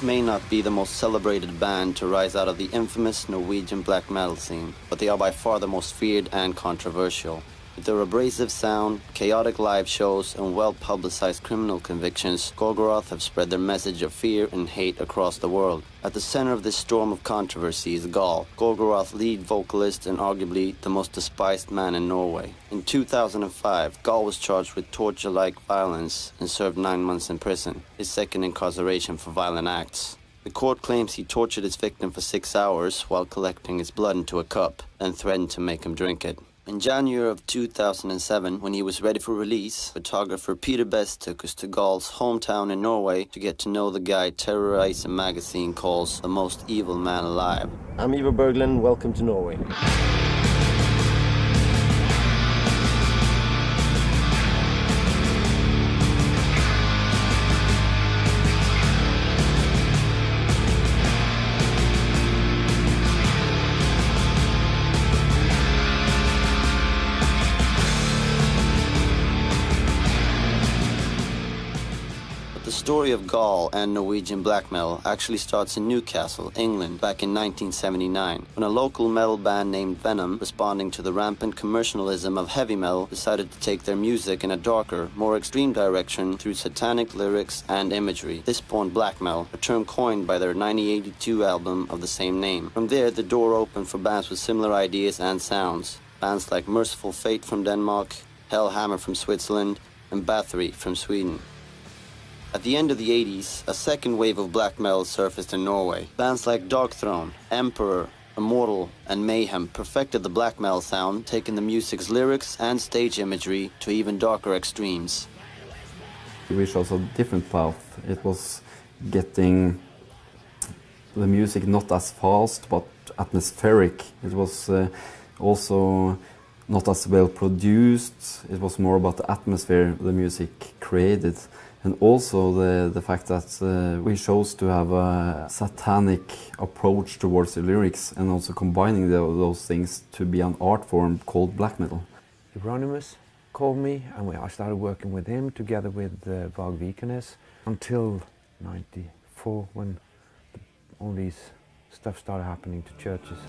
May not be the most celebrated band to rise out of the infamous Norwegian black metal scene, but they are by far the most feared and controversial. With their abrasive sound, chaotic live shows, and well-publicized criminal convictions, Gorgoroth have spread their message of fear and hate across the world. At the center of this storm of controversy is Gaahl, Gorgoroth's lead vocalist and arguably the most despised man in Norway. In 2005, Gaahl was charged with torture-like violence and served 9 months in prison, his second incarceration for violent acts. The court claims he tortured his victim for 6 hours while collecting his blood into a cup, and threatened to make him drink it. In January of 2007, when he was ready for release, photographer Peter Best took us to Gaahl's hometown in Norway to get to know the guy Terrorizer magazine calls the most evil man alive. I'm Ivar Berglund, welcome to Norway. The story of Gaahl and Norwegian black metal actually starts in Newcastle, England, back in 1979, when a local metal band named Venom, responding to the rampant commercialism of heavy metal, decided to take their music in a darker, more extreme direction through satanic lyrics and imagery. This spawned black metal, a term coined by their 1982 album of the same name. From there, the door opened for bands with similar ideas and sounds. Bands like Merciful Fate from Denmark, Hellhammer from Switzerland, and Bathory from Sweden. At the end of the 80s, a second wave of black metal surfaced in Norway. Bands like Darkthrone, Emperor, Immortal, and Mayhem perfected the black metal sound, taking the music's lyrics and stage imagery to even darker extremes. We chose a different path. It was getting the music not as fast, but atmospheric. It was also not as well produced. It was more about the atmosphere the music created. And also the fact that we chose to have a satanic approach towards the lyrics, and also combining those things to be an art form called black metal. Euronymous called me, and I started working with him together with Varg Vikernes until '94, when all these stuff started happening to churches.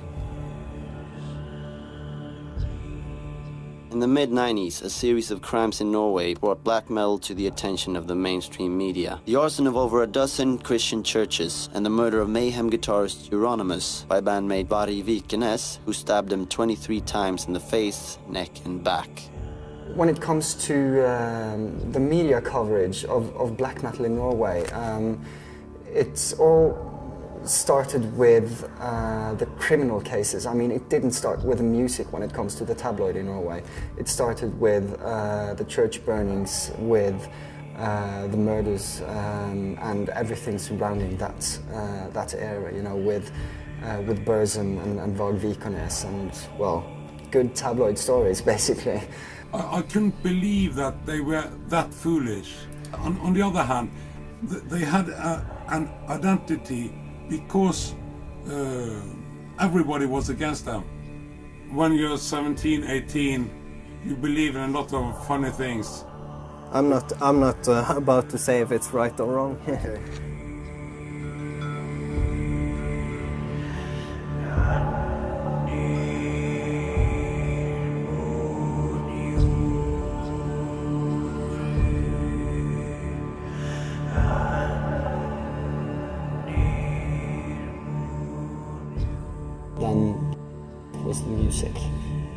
In the mid-90s, a series of crimes in Norway brought black metal to the attention of the mainstream media. The arson of over a dozen Christian churches and the murder of Mayhem guitarist Euronymous by bandmate Varg Vikernes, who stabbed him 23 times in the face, neck and back. When it comes to the media coverage of black metal in Norway, it's all started with the criminal cases. I mean, it didn't start with the music when it comes to the tabloid in Norway. It started with the church burnings, with the murders and everything surrounding that area, you know, with Burzum and Varg Vikernes, and, well, good tabloid stories, basically. I couldn't believe that they were that foolish. On the other hand, they had an identity because everybody was against them. When you're 17, 18, you believe in a lot of funny things. I'm not about to say if it's right or wrong. Okay. music.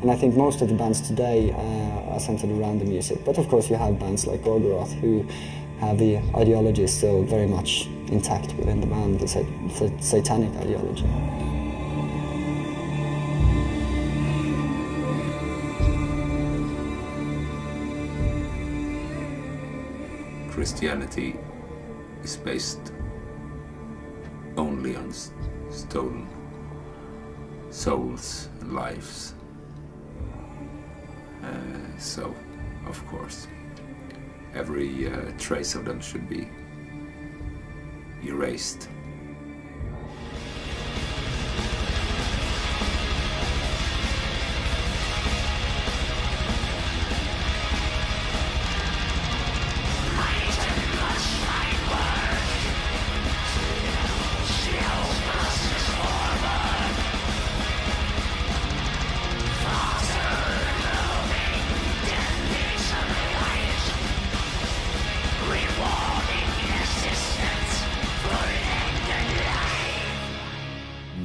And I think most of the bands today are centered around the music. But of course you have bands like Gorgoroth who have the ideology still very much intact within the band, the satanic ideology. Christianity is based only on stolen souls and lives. So, of course, every trace of them should be erased.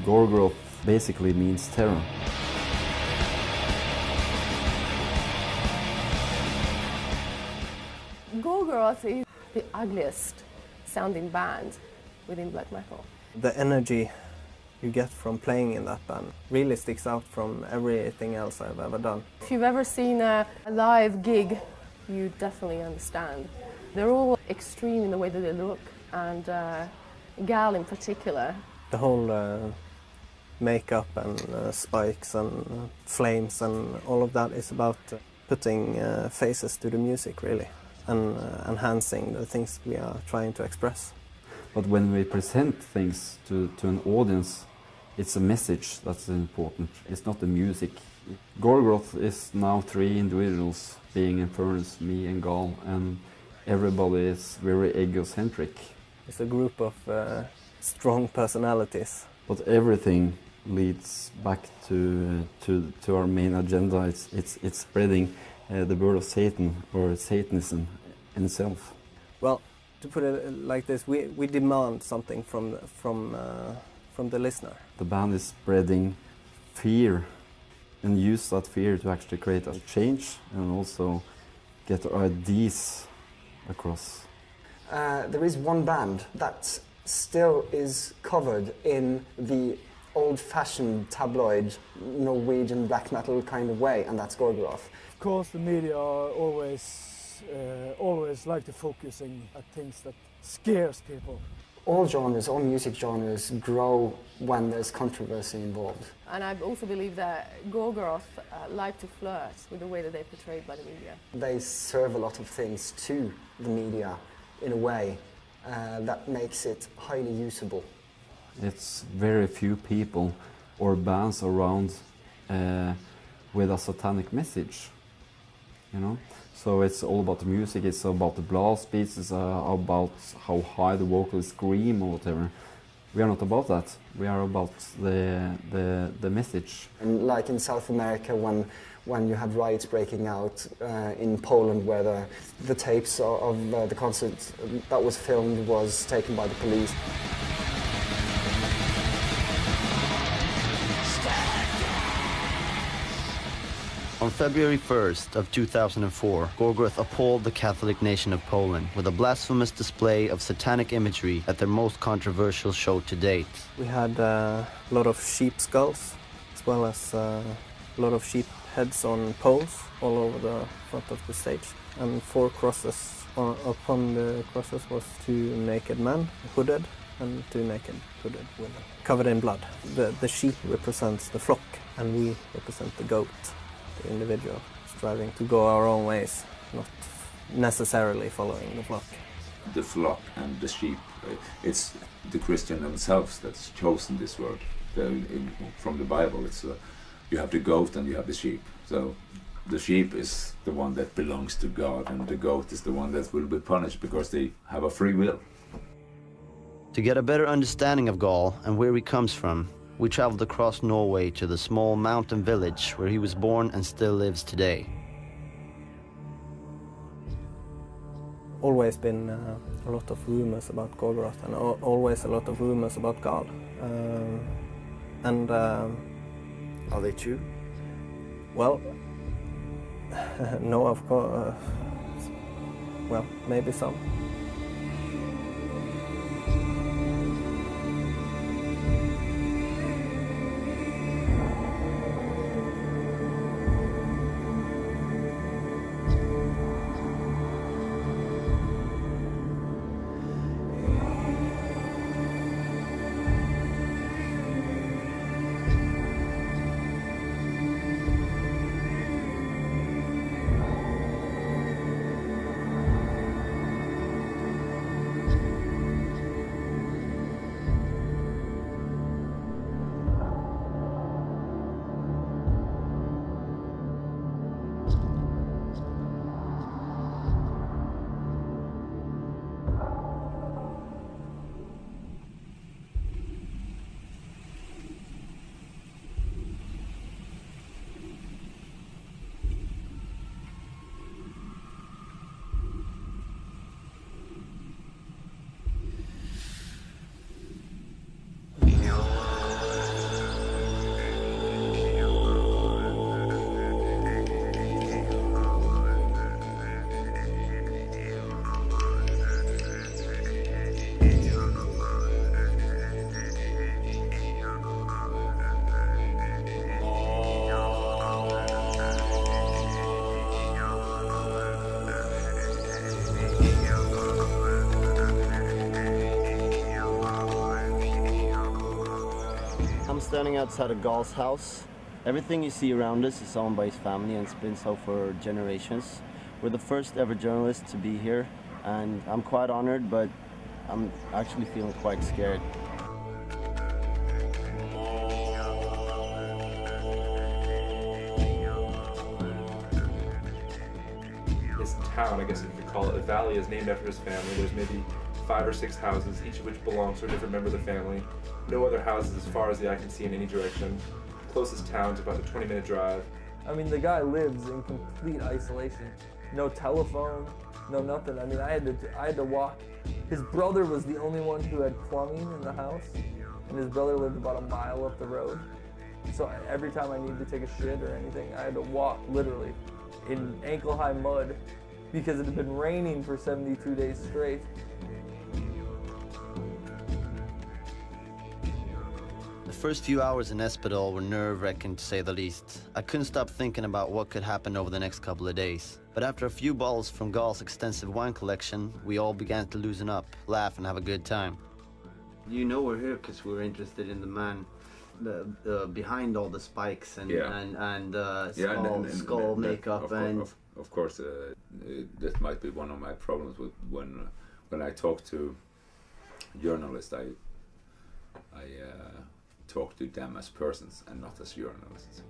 Gorgoroth basically means terror. Gorgoroth is the ugliest sounding band within black metal. The energy you get from playing in that band really sticks out from everything else I've ever done. If you've ever seen a live gig, you definitely understand. They're all extreme in the way that they look, and Gaahl in particular. The whole makeup and spikes and flames and all of that is about putting faces to the music, really, and enhancing the things we are trying to express. But when we present things to an audience, it's a message that's important. It's not the music. Gorgoroth is now 3 individuals, being Infernus, me and Gaahl, and everybody is very egocentric. It's a group of strong personalities. But everything leads back to our main agenda. It's spreading the word of Satan, or Satanism in itself. Well, to put it like this, we demand something from the listener. The band is spreading fear and use that fear to actually create a change and also get our ideas across. There is one band that still is covered in the old-fashioned tabloid Norwegian black metal kind of way, and that's Gorgoroth. Of course, the media are always like to focusing at things that scares people. All genres, all music genres grow when there's controversy involved. And I also believe that Gorgoroth like to flirt with the way that they're portrayed by the media. They serve a lot of things to the media in a way that makes it highly usable. It's very few people or bands around with a satanic message, you know? So it's all about the music, it's about the blast beats, it's about how high the vocalists scream or whatever. We are not about that. We are about the message. And like in South America, when you had riots breaking out in Poland, where the tapes of the concert that was filmed was taken by the police. On February 1st of 2004, Gorgoroth appalled the Catholic nation of Poland with a blasphemous display of satanic imagery at their most controversial show to date. We had a lot of sheep skulls, as well as a lot of sheep heads on poles all over the front of the stage. And 4 crosses. Upon the crosses was 2 naked men, hooded, and 2 naked hooded women, covered in blood. The sheep represents the flock, and we represent the goat. The individual, striving to go our own ways, not necessarily following the flock. The flock and the sheep, it's the Christian themselves that's chosen this word. From the Bible, it's you have the goat and you have the sheep. So the sheep is the one that belongs to God, and the goat is the one that will be punished because they have a free will. To get a better understanding of Gaahl and where he comes from, we traveled across Norway to the small mountain village where he was born and still lives today. Always been a lot of rumors about Gorgoroth, and always a lot of rumors about Gaahl. Are they true? Well, no, of course. Well, maybe some. I'm standing outside of Gaahl's house. Everything you see around us is owned by his family and it's been so for generations. We're the first ever journalists to be here, and I'm quite honored, but I'm actually feeling quite scared. His town, I guess if you could call it, the valley is named after his family. There's maybe 5 or 6 houses, each of which belongs to a different member of the family. No other houses as far as the eye can see in any direction. Closest town's about a 20-minute drive. I mean, the guy lives in complete isolation. No telephone, no nothing. I mean, I had to walk. His brother was the only one who had plumbing in the house, and his brother lived about a mile up the road. So every time I needed to take a shit or anything, I had to walk literally in ankle-high mud because it had been raining for 72 days straight. The first few hours in Espedal were nerve-wracking to say the least. I couldn't stop thinking about what could happen over the next couple of days. But after a few bottles from Gaahl's extensive wine collection, we all began to loosen up, laugh and have a good time. You know we're here because we're interested in the man behind all the spikes and skull makeup Of course, that might be one of my problems with when I talk to journalists. I talk to them as persons and not as journalists.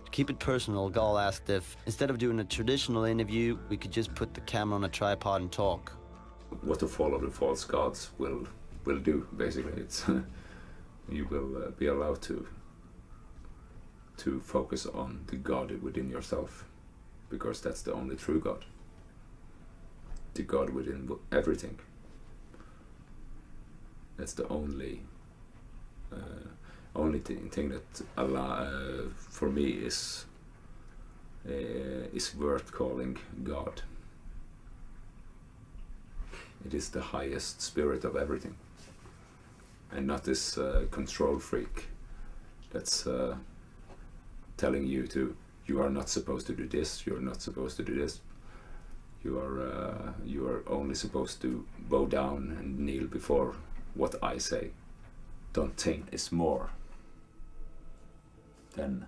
To keep it personal, Gaahl asked if, instead of doing a traditional interview, we could just put the camera on a tripod and talk. What to follow the false gods will do, basically. It's you will be allowed to focus on the God within yourself, because that's the only true God. The God within everything. That's the only thing that for me is worth calling God. It is the highest spirit of everything, and not this control freak that's telling you you are not supposed to do this, you are not supposed to do this. You are only supposed to bow down and kneel before what I say. Don't think is more than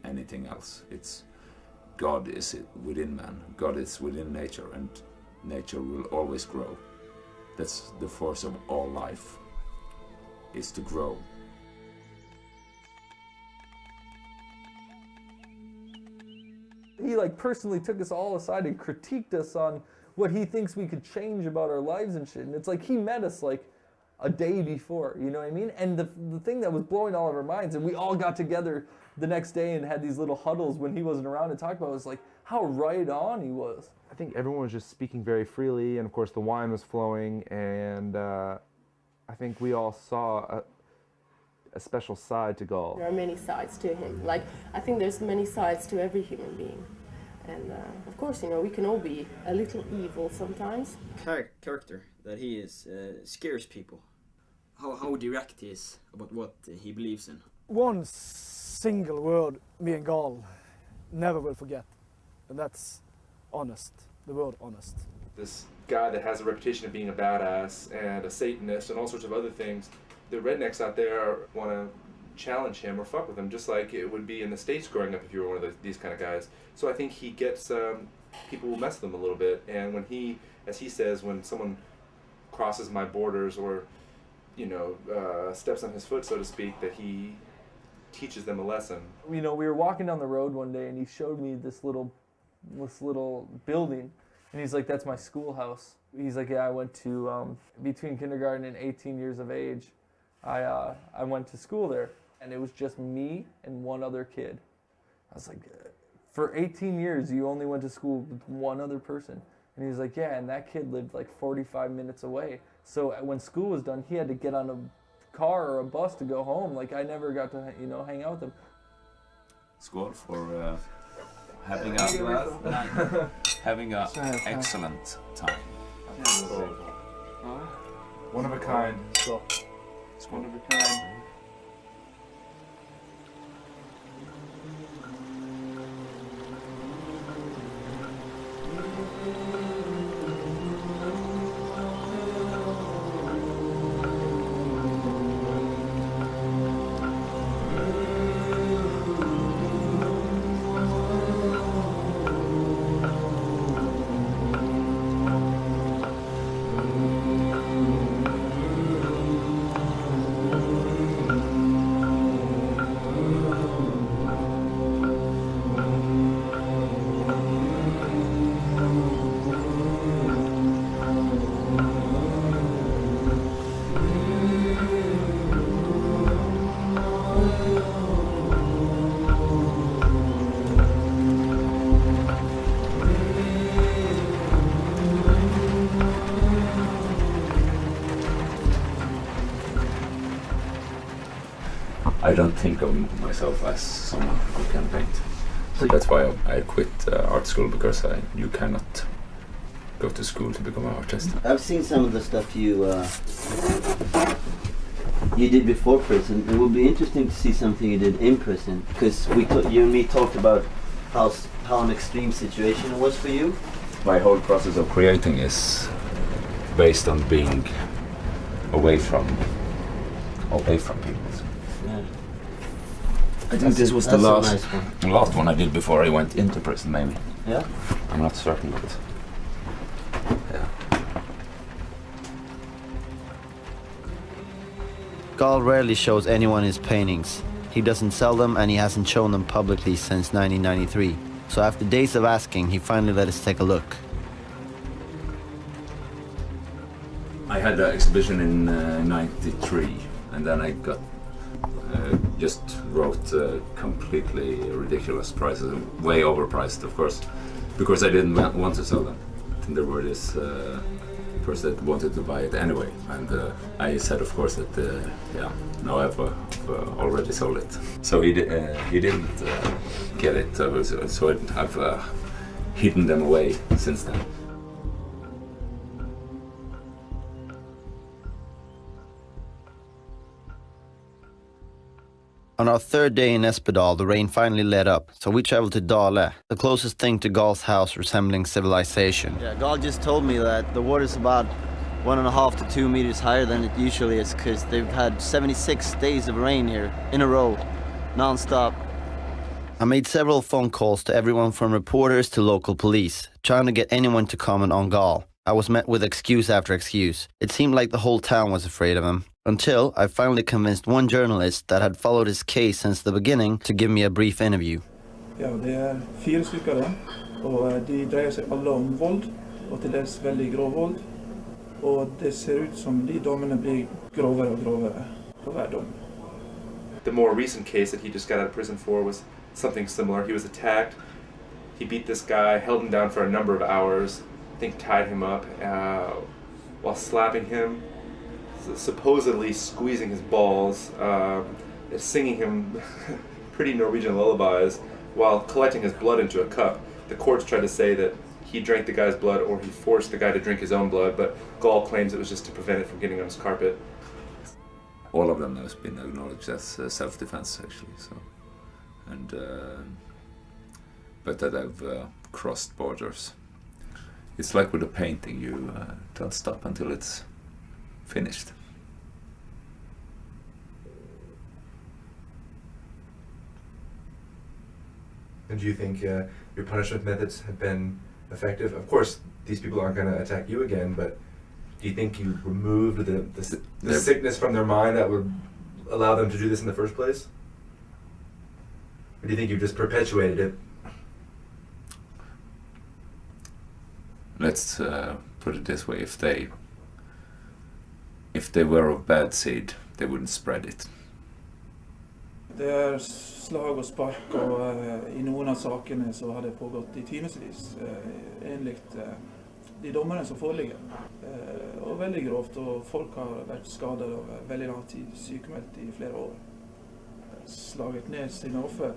anything else. It's God is within man. God is within nature, and nature will always grow. That's the force of all life, is to grow. He personally took us all aside and critiqued us on what he thinks we could change about our lives and shit. And it's like he met us a day before, you know what I mean? And the thing that was blowing all of our minds, and we all got together the next day and had these little huddles when he wasn't around to talk about it, was how right on he was. I think everyone was just speaking very freely, and of course the wine was flowing, and I think we all saw a special side to Gaahl. There are many sides to him. Like, I think there's many sides to every human being. And of course, you know, we can all be a little evil sometimes. Character that he is scares people. How direct he is about what he believes in. One single word me and Gaahl never will forget, and that's honest. The word honest. This guy that has a reputation of being a badass and a Satanist and all sorts of other things, the rednecks out there want to challenge him or fuck with him, just like it would be in the States growing up if you were one of these kind of guys. So I think he gets, people will mess with him a little bit, and when he, as he says, when someone crosses my borders or, you know, steps on his foot, so to speak, that he teaches them a lesson. You know, we were walking down the road one day and he showed me this little building, and he's like, that's my schoolhouse. He's like, yeah, I went to, between kindergarten and 18 years of age, I went to school there, and it was just me and one other kid. I was like, for 18 years you only went to school with one other person? And he was like, yeah, and that kid lived like 45 minutes away. So when school was done, he had to get on a car or a bus to go home. Like, I never got to, you know, hang out with him. Skål for having a excellent time. One of a kind. One of a kind. I don't think of myself as someone who can paint. So that's why I quit art school, because you cannot go to school to become an artist. I've seen some of the stuff you did before prison. It would be interesting to see something you did in prison, because you and me talked about how an extreme situation it was for you. My whole process of creating is based on being away from people. Yeah. I think this was the nice last one I did before I went into prison, maybe. Yeah? I'm not certain, but yeah. Gaahl rarely shows anyone his paintings. He doesn't sell them, and he hasn't shown them publicly since 1993. So after days of asking, he finally let us take a look. I had an exhibition in '93, and then I got just wrote completely ridiculous prices, way overpriced, of course, because I didn't want to sell them. And there were this person that wanted to buy it anyway, and I said, of course, that no, I've already sold it. So he didn't get it, so I've hidden them away since then. On our third day in Espedal, the rain finally let up, so we traveled to Dale, the closest thing to Gaahl's house resembling civilization. Yeah, Gaahl just told me that the water's about 1.5 to 2 meters higher than it usually is, because they've had 76 days of rain here in a row, non-stop. I made several phone calls to everyone from reporters to local police, trying to get anyone to comment on Gaahl. I was met with excuse after excuse. It seemed like the whole town was afraid of him. Until I finally convinced one journalist that had followed his case since the beginning to give me a brief interview. Ja, det 4 stykker, og de dreier seg alle om vold, og til dels veldig grov vold. Og det ser ut som de dommene blir grovere og grovere for hver dom. The more recent case that he just got out of prison for was something similar. He was attacked, he beat this guy, held him down for a number of hours, I think tied him up while slapping him, supposedly squeezing his balls, singing him pretty Norwegian lullabies while collecting his blood into a cup. The courts tried to say that he drank the guy's blood or he forced the guy to drink his own blood, but Gaahl claims it was just to prevent it from getting on his carpet. All of them has been acknowledged as self-defense, actually. So, and but that have crossed borders. It's like with a painting, you don't stop until it's finished. And do you think your punishment methods have been effective? Of course, these people aren't going to attack you again, but do you think you removed the sickness from their mind that would allow them to do this in the first place? Or do you think you just perpetuated it? Let's put it this way: if they were of bad seed, they wouldn't spread it. Det är slag och spark och i några av sakerna så har det pågått i timesvis enligt de domarna som föreligger. Och väldigt grovt, och folk har varit skadade över väldigt lång tid, sykemeldt i flera år. Slagit ned sina offer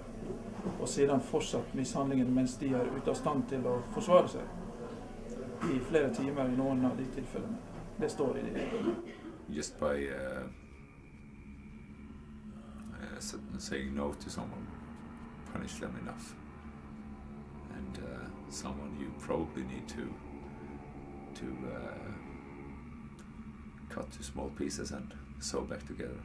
och sedan fortsatt misshandlingen medan de är ute av stand till att försvara sig. I flera timmar i någon av de tillfällena. Det står i det. Just by saying no to someone, punish them enough. And someone you probably need to cut to small pieces and sew back together.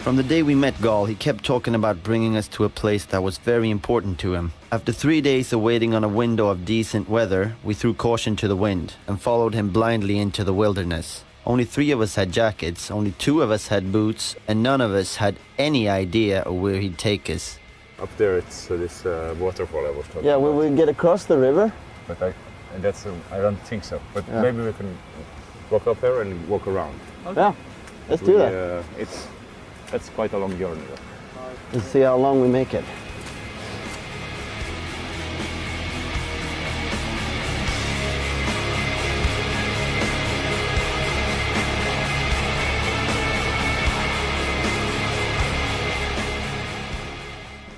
From the day we met Gaahl, he kept talking about bringing us to a place that was very important to him. After 3 days of waiting on a window of decent weather, we threw caution to the wind and followed him blindly into the wilderness. Only 3 of us had jackets, only 2 of us had boots, and none of us had any idea of where he'd take us. Up there it's this waterfall I was talking Yeah, about. will we get across the river? But I don't think so. But maybe we can walk up there and walk around. Okay. Yeah, let's do that. That's quite a long journey. Let's see how long we make it.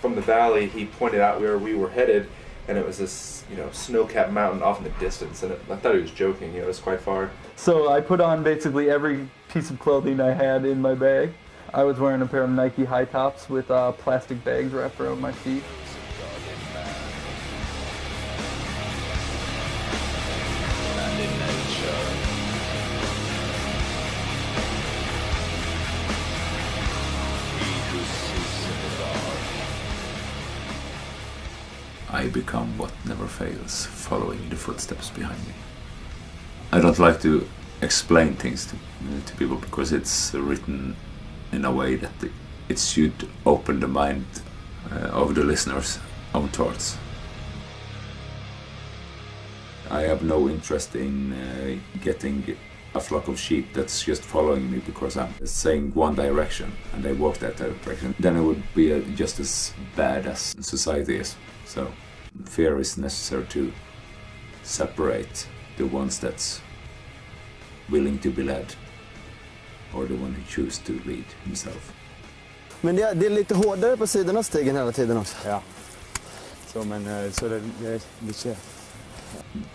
From the valley, he pointed out where we were headed, and it was this, snow-capped mountain off in the distance. And I thought he was joking. It was quite far. So I put on basically every piece of clothing I had in my bag. I was wearing a pair of Nike high tops with plastic bags wrapped around my feet. I become what never fails, following the footsteps behind me. I don't like to explain things to people because it's written in a way that it should open the mind of the listener's own thoughts. I have no interest in getting a flock of sheep that's just following me because I'm saying one direction and they walk that direction. Then it would be just as bad as society is. So fear is necessary to separate the ones that's willing to be led or the one who chooses to lead himself. Men det är lite hårdare på sidorna av stigen hela tiden också. Ja. Så det är lite...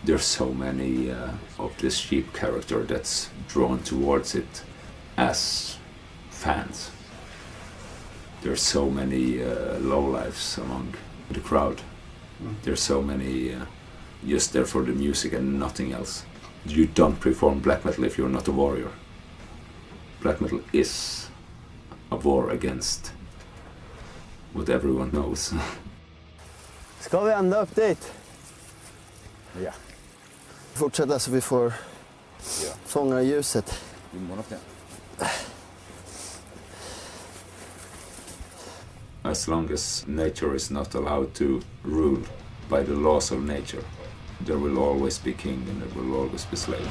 There's so many of this sheep character that's drawn towards it as fans. There's so many lowlifes among the crowd. There's so many just there for the music and nothing else. You don't perform black metal if you're not a warrior. Black metal is a war against what everyone knows. Ska vi ända upp dit? Ja. Fortsätta så vi får fånga ljuset. As long as nature is not allowed to rule by the laws of nature, there will always be king and there will always be slave.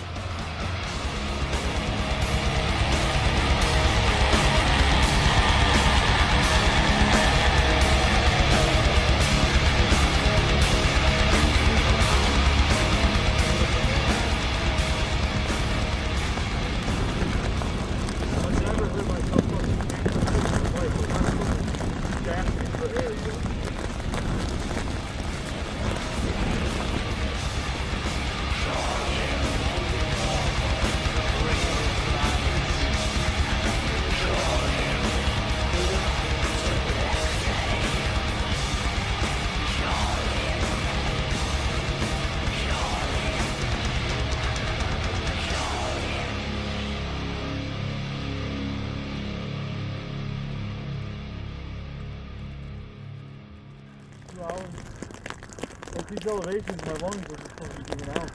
these elevations, my lungs are just fucking giving out.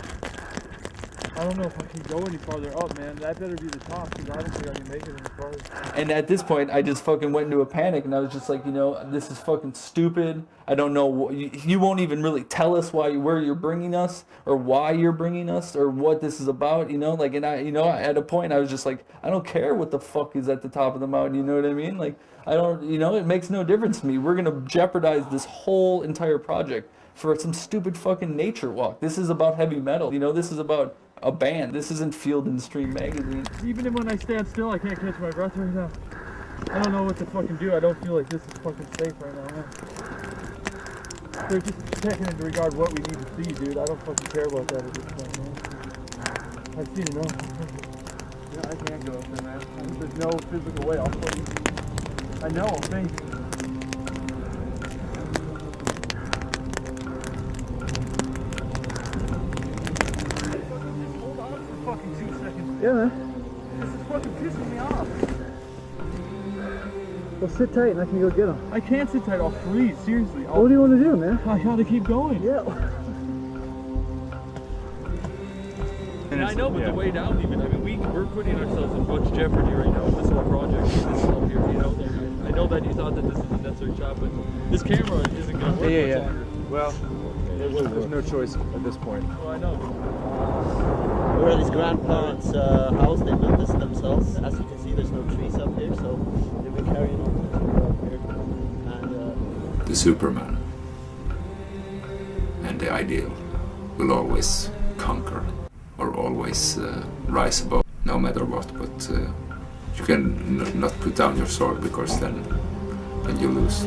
I don't know if I can go any farther up, man. That better be the top, because I don't think I can make it any farther. And at this point, I just fucking went into a panic, and I was just like, you know, this is fucking stupid. I don't know. You won't even really tell us where you're bringing us, or why you're bringing us, or what this is about, you know. Like, and I, you know, at a point, I was just like, I don't care what the fuck is at the top of the mountain. You know what I mean? Like, I don't, you know, it makes no difference to me. We're gonna jeopardize this whole entire project for some stupid fucking nature walk. This is about heavy metal. You know, this is about a band. This isn't Field and Stream magazine. Even when I stand still, I can't catch my breath right now. I don't know what to fucking do. I don't feel like this is fucking safe right now, man. They're just taking into regard what we need to see, dude. I don't fucking care about that at this point, man. I've seen enough. Yeah, I can't go up there, man. There's no physical way. I'll put you. I know, thank you. Fucking 2 seconds. Yeah, man. This is fucking pissing me off. Well, sit tight and I can go get him. I can't sit tight. I'll freeze. Seriously. What do you want to do, man? I gotta keep going. Yeah. And I know, but the way down, even, I mean, we're putting ourselves in much jeopardy right now with this whole project. This up here, you know. Like, I know that you thought that this is a necessary shot, but this camera isn't gonna work much longer. Well, there's no choice at this point. Well, I know. We're at his grandparents' house. They built this themselves. As you can see, there's no trees up here, so they've been carrying on up here. And the Superman and the ideal will always conquer, or always rise above, no matter what. But you can not put down your sword, because then you lose.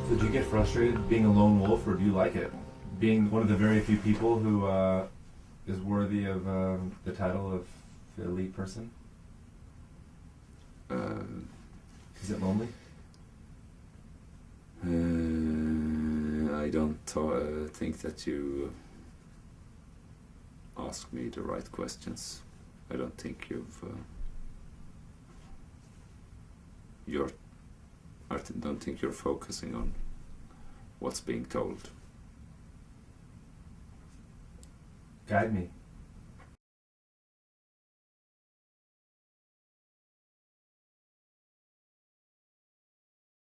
So do you get frustrated being a lone wolf, or do you like it? Being one of the very few people who is worthy of the title of the elite person? Is it lonely? I don't think that you ask me the right questions. I don't think I don't think you're focusing on what's being told. Guide me.